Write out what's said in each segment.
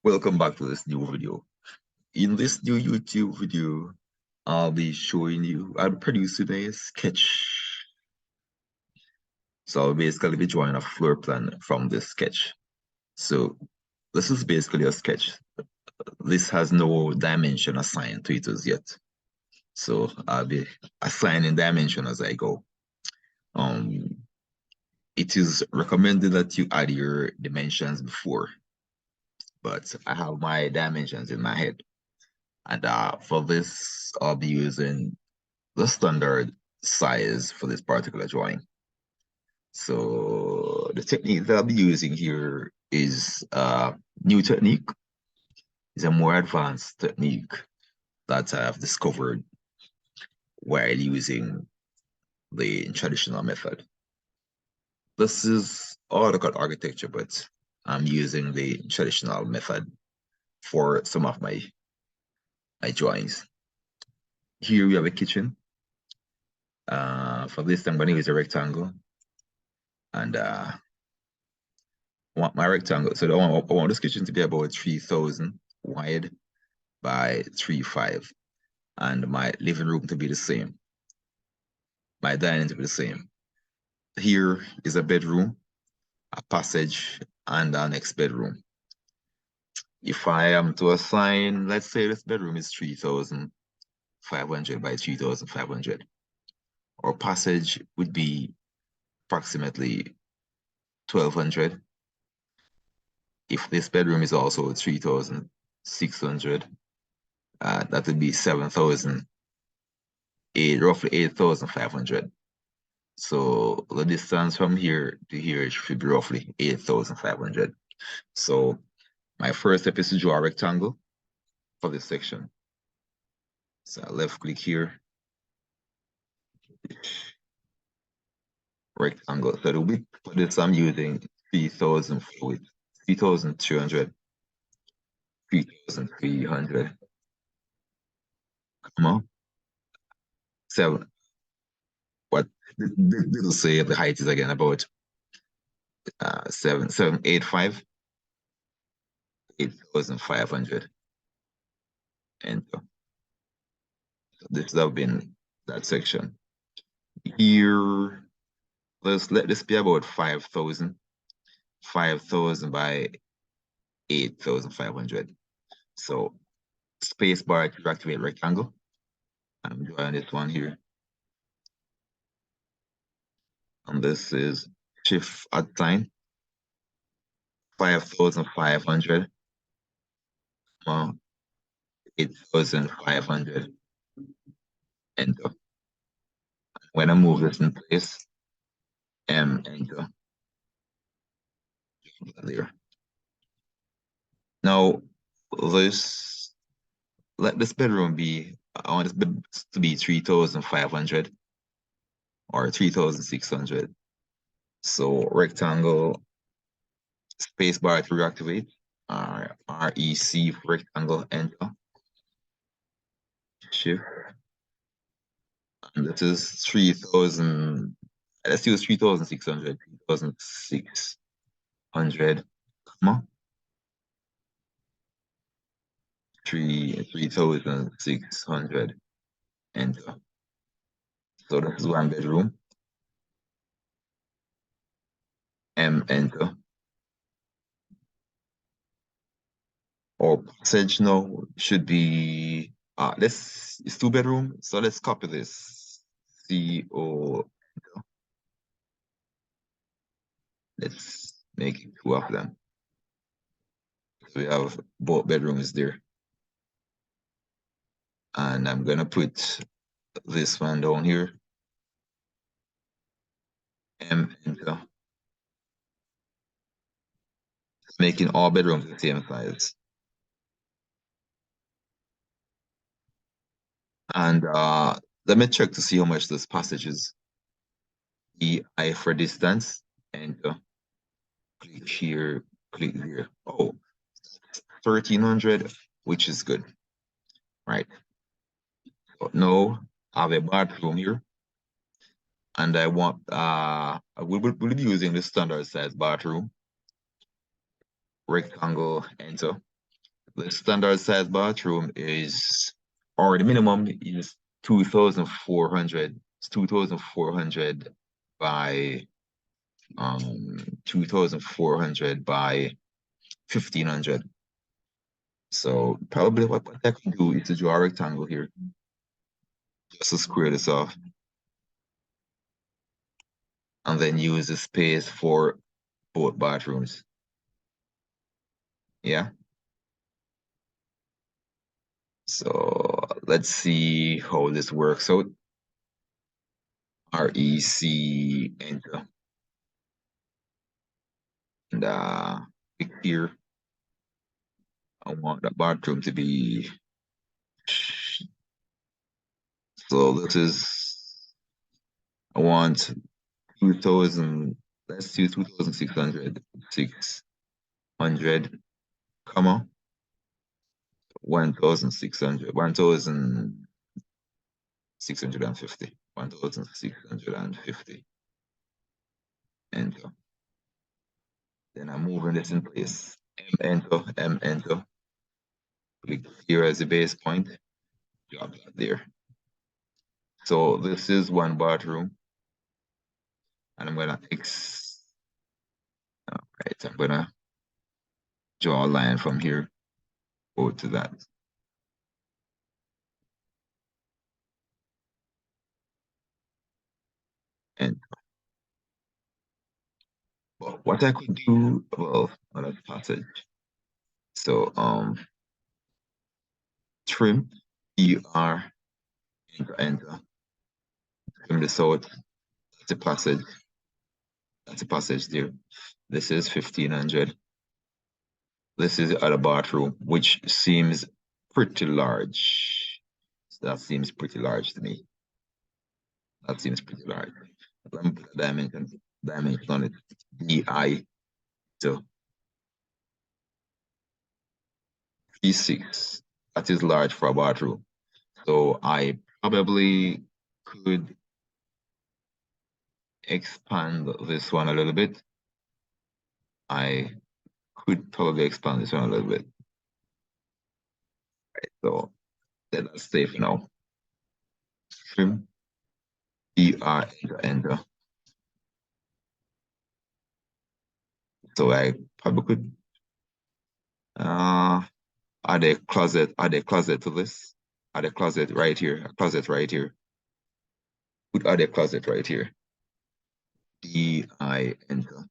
Welcome back to this new video. In this new YouTube video, I'll be showing you, I'll produce today a sketch. So I'll basically be drawing a floor plan from this sketch. So this is basically a sketch. This has no dimension assigned to it as yet. So I'll be assigning dimension as I go. It is recommended that you add your dimensions before, but I have my dimensions in my head. And for this, I'll be using the standard size for this particular drawing. So the technique that I'll be using here is a new technique. It's a more advanced technique that I have discovered while using the traditional method. This is AutoCAD architecture, but I'm using the traditional method for some of my drawings. Here we have a kitchen. For this, I'm going to use a rectangle. And I want my rectangle. So I want this kitchen to be about 3,000 wide by 3.5. And my living room to be the same. My dining to be the same. Here is a bedroom, a passage, and our next bedroom. If I am to assign, let's say this bedroom is 3,500 by 3,500. Our passage would be approximately 1,200. If this bedroom is also 3,600, that would be 7,000, roughly 8,500. So the distance from here to here should be roughly 8,500. So my first step is to draw a rectangle for this section. So I left click here. Rectangle. So the width for this I'm using 3,000 width, 3,200, 3,300. Come on. 7. What did it say the height is again? About 7,785, 8,500. Enter. So this have been that section. Here, let's let this be about 5,000. 5,000 by 8,500. So space bar to activate rectangle. I'm drawing this one here. And this is shift add sign. 5,500. 8,500. Enter. When I move this in place, enter. There. Now, let this bedroom be, I want this to be 3,500 or 3,600. So rectangle, space bar to reactivate, REC rectangle, enter. Shift. And this is 3,000. Let's use 3,600. 3,600. Come on. 3,600. Enter. So this is one bedroom. Enter. Our passage now should be it's 2 bedroom. So let's copy this. CO. Let's make it 2 of them. So we have both bedrooms there. And I'm gonna put this one down here. Enter. Making all bedrooms the same size. And let me check to see how much this passage is. EI for distance, enter. Click here, click here. Oh, 1,300, which is good. Right. So now I have a bathroom here. And I want we'll be using the standard size bathroom. rectangle, enter. The standard size bathroom is, or the minimum is 2,400. It's 2,400 by 2,400 by 1,500. So probably what I can do is to draw a rectangle here, just to square this off, and then use the space for both bathrooms. Yeah. So let's see how this works out. REC enter. And click here. I want the bathroom to be, so this is, I want 2,000, let's do 2,600, 600, comma, 1,600, 1,650, 1,650, enter. Then I'm moving this in place. M enter. Click here as the base point. Drop that there. So this is one bathroom. And I'm gonna I'm gonna draw a line from here, go to that. And well, what I could do, well, on a passage. So trim, ER, enter. Trim this out. That's a passage. That's a passage there. This is 1,500. This is the other bathroom, which seems pretty large. So that seems pretty large to me. That seems pretty large. Let me put a dimension on it. DI to P6. That is large for a bathroom. So I probably could expand this one a little bit. I could probably expand this one a little bit. Right, so that's safe now. Trim, ER, enter. So I probably could add a closet to this. Add a closet right here, a closet right here. Could add a closet right here. DI, enter.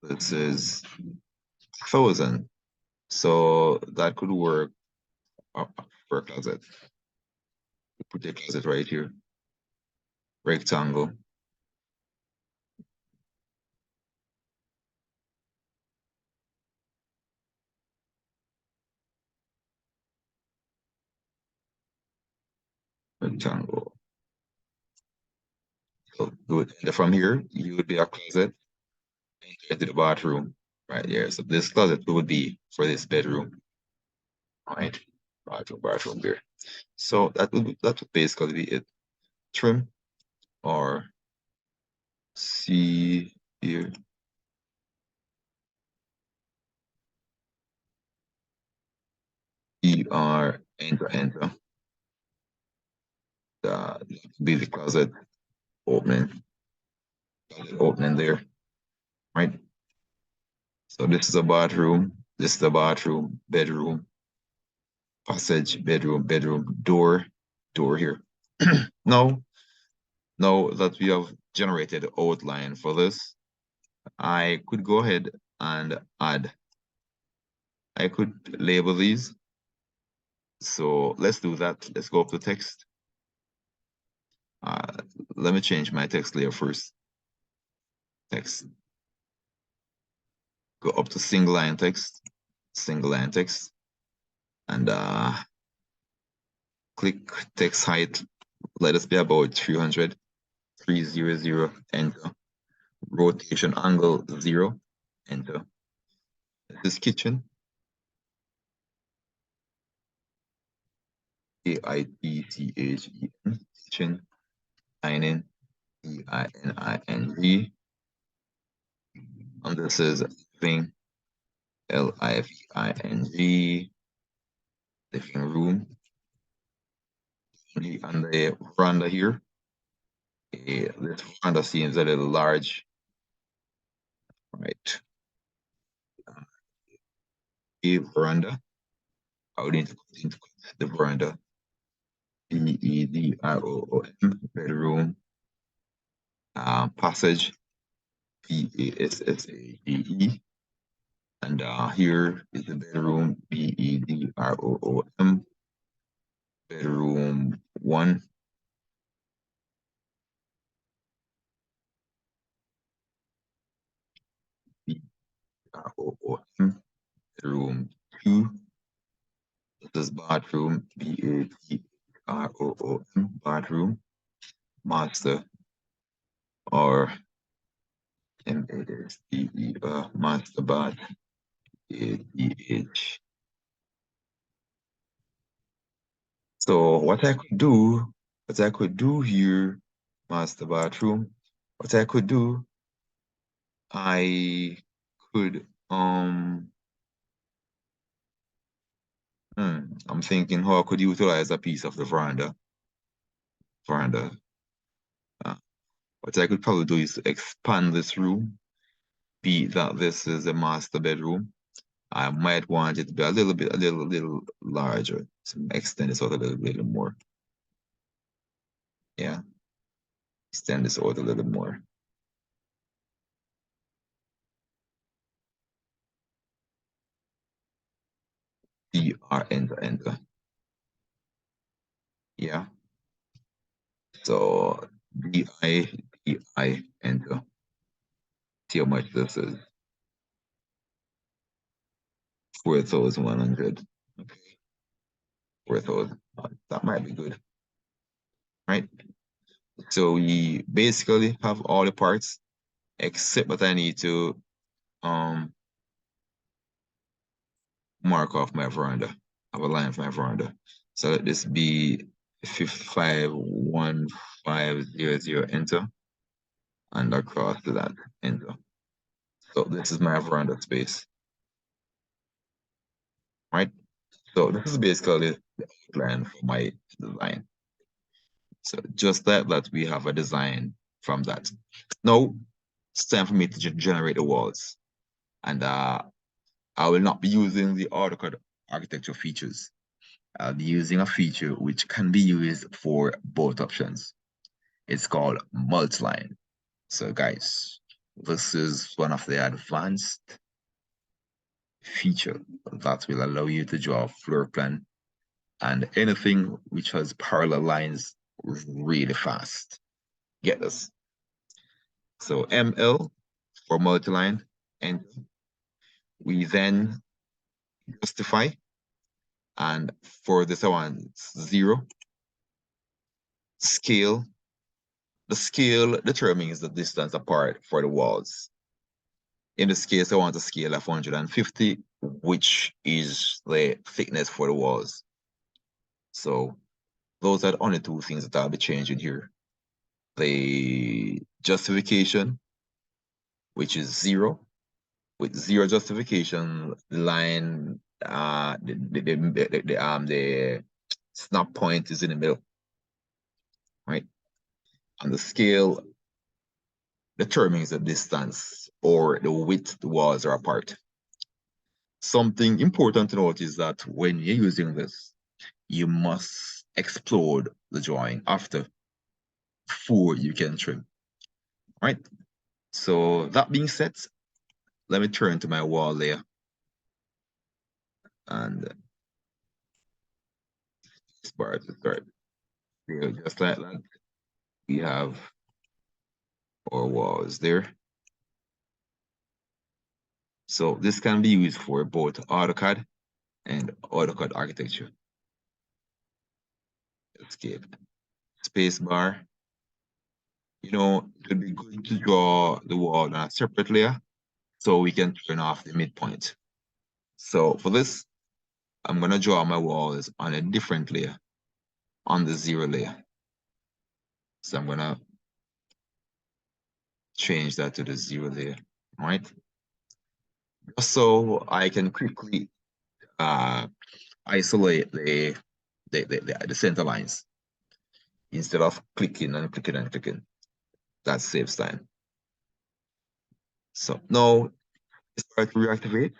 This is 1,000. So that could work for a closet. Put a closet right here. Rectangle. Rectangle. So from here, you would be a closet into the bathroom right there. So this closet would be for this bedroom. Right. Bathroom there. So that would basically be it. Trim or see here. Enter. Be the closet opening. Opening there. Right. So this is a bathroom. This is a bathroom, bedroom, passage, bedroom, door here. Now that we have generated the outline for this, I could go ahead and add. I could label these. So let's do that. Let's go up to text. Let me change my text layer first. Text. Go up to single line text, and click text height. Let us be about 300, 300, enter. Rotation angle 0, enter. This is kitchen. KITCHEN, kitchen. Dining, EINING. And this is living, living, living room. On the veranda here, this veranda seems a little large, right? A veranda. I would need to put into the veranda. Bedroom, bedroom. Passage, Passage. And here is the bedroom, bedroom, bedroom 1. Bedroom, bedroom 2. This is bathroom, bathroom, master, or master bath, ADH. So what I could do here, master bathroom, what I could do, I could I'm thinking how I could utilize a piece of the veranda. Uh, what I could probably do is expand this room, be it that this is a master bedroom. I might want it to be a little larger. So extend this out a little more. Yeah, extend this out a little more. Enter. Yeah. So enter. See how much this is. 4,100. Okay. 4,000. That might be good. Right? So we basically have all the parts except that I need to um mark off my veranda. I have a line for my veranda. So let this be 551500 enter, and across to that enter. So this is my veranda space, right? So this is basically the outline for my design. So just like that, we have a design from that. Now it's time for me to generate the walls, and I will not be using the AutoCAD architecture features. I'll be using a feature which can be used for both options. It's called Multline. So guys, this is one of the advanced feature that will allow you to draw a floor plan and anything which has parallel lines really fast. Get this. So ML for multiline, and we then justify, and for this one, it's 0. Scale. The scale determines the distance apart for the walls. In this case, I want a scale of 150, which is the thickness for the walls. So those are the only two things that I'll be changing here. The justification, which is 0. With 0 justification, line the snap point is in the middle, right? And the scale determines the distance or the width the walls are apart. Something important to note is that when you're using this, you must explode the drawing after before you can trim, right? So that being said, let me turn to my wall layer, and start. Just like that, we have our walls there. So this can be used for both AutoCAD and AutoCAD architecture. Escape. Spacebar. You know, it would be good to draw the wall on a separate layer so we can turn off the midpoint. So for this, I'm gonna draw my walls on a different layer, on the 0 layer. So I'm gonna change that to the 0 layer, right? So I can quickly isolate the center lines instead of clicking and clicking and clicking. That saves time. So now start to reactivate,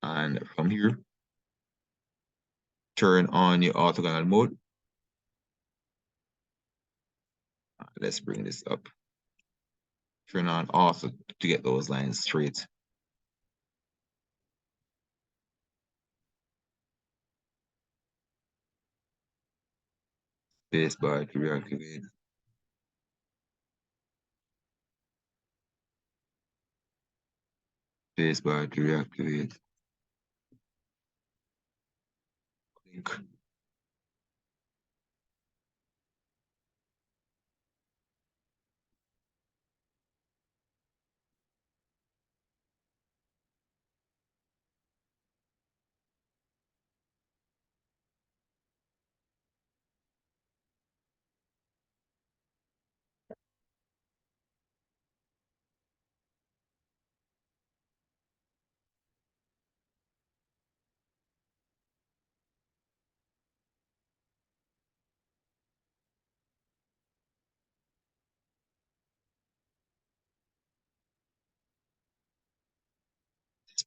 and from here, turn on your orthogonal mode. Let's bring this up. Turn on ortho to get those lines straight. Spacebar to reactivate. Spacebar to reactivate. Click.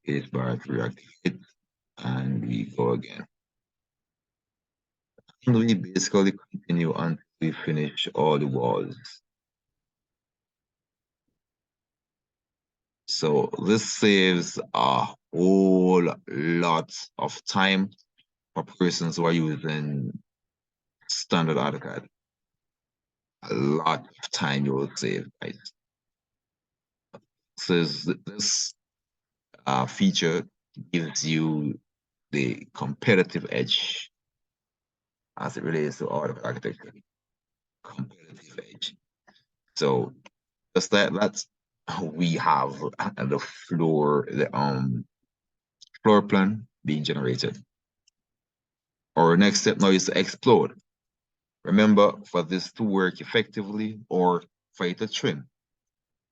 Spacebar to reactivate. And we go again. And we basically continue until we finish all the walls. So this saves a whole lot of time for persons who are using standard AutoCAD. A lot of time you will save, right? So this feature gives you the competitive edge as it relates to AutoCAD architecture. Competitive edge. So just like that, we have the floor plan being generated. Our next step now is to explode. Remember, for this to work effectively or for it to trim,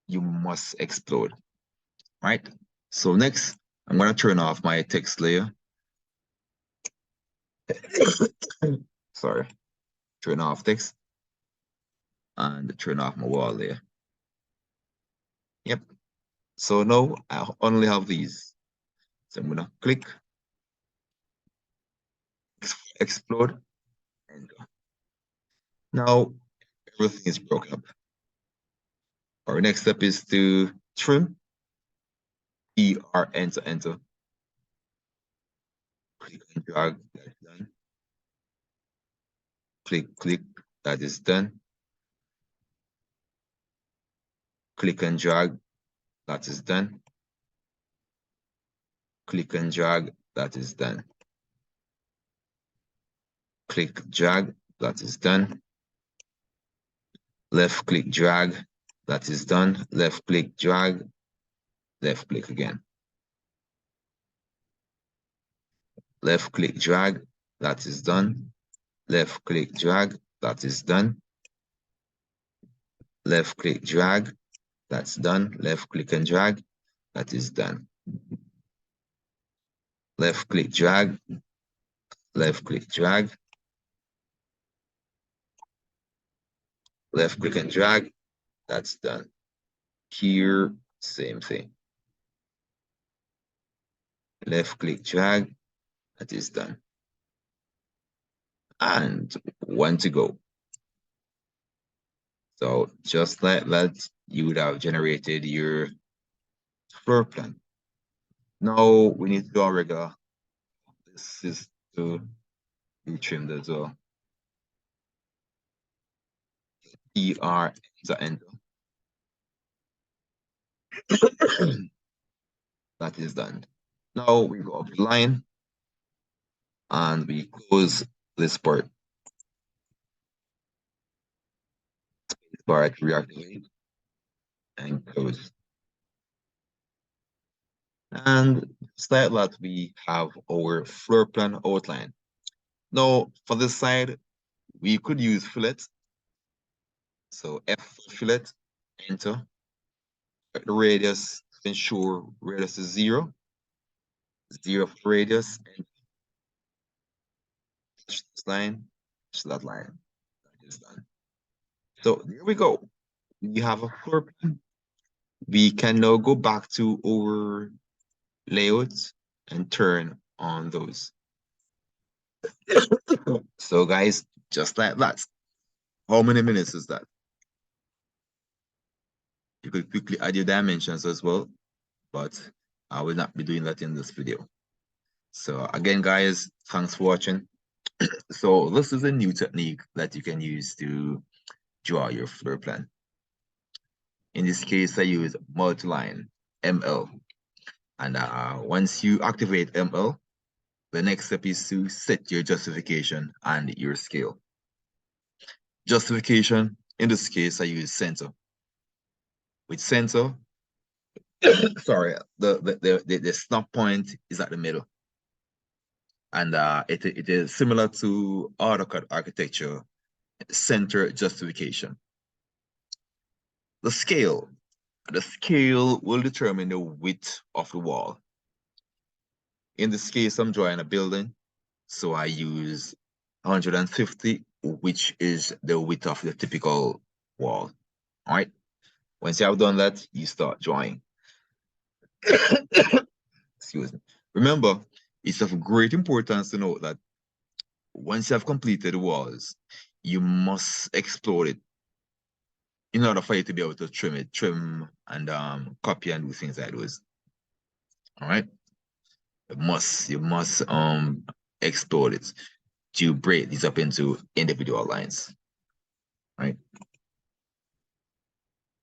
you must explode, right? So next, I'm going to turn off my text layer. Sorry, turn off text and turn off my wall layer. Yep. So now I only have these. So I'm going to click, explode, and go. Now everything is broken up. Our next step is to trim. ER, enter, enter. Click and drag, that's done. Click, click, that is done. Click and drag, that is done. Click and drag, that is done. Click, drag, that is done. Left click, drag, that is done. Left click, drag, left click again. Left click, drag, that is done. Left click, drag, that is done. Left click, drag, that's done. Left click and drag, that is done. Left click, drag, left click, drag. Left click and drag, that's done. Here, same thing. Left click, drag, that is done. And one to go. So just like that, you would have generated your floor plan. Now we need to do our regular. This is to be trimmed as well. ER, enter. That is done. Now we go up the line and we close this part. Bar to reactivate and close. And just like that, we have our floor plan outline. Now for this side, we could use fillet. So F fillet, enter. The radius ensure radius is 0, 0 for radius, and this line, that line. That is done. So there we go. We have a floor plan. We can now go back to our layouts and turn on those. So guys, just like that. How many minutes is that? You could quickly add your dimensions as well, but I will not be doing that in this video. So again, guys, thanks for watching. So this is a new technique that you can use to draw your floor plan. In this case, I use Multline, ML. And once you activate ML, the next step is to set your justification and your scale. Justification, in this case, I use center. With center, sorry, the snap point is at the middle. And it is similar to AutoCAD architecture, center justification. The scale will determine the width of the wall. In this case, I'm drawing a building, so I use 150, which is the width of the typical wall. All right. Once you have done that, you start drawing. Excuse me. Remember, it's of great importance to note that once you have completed the walls, you must explode it in order for you to be able to trim and copy and do things like those. All right. You must explode it to break these up into individual lines. Right.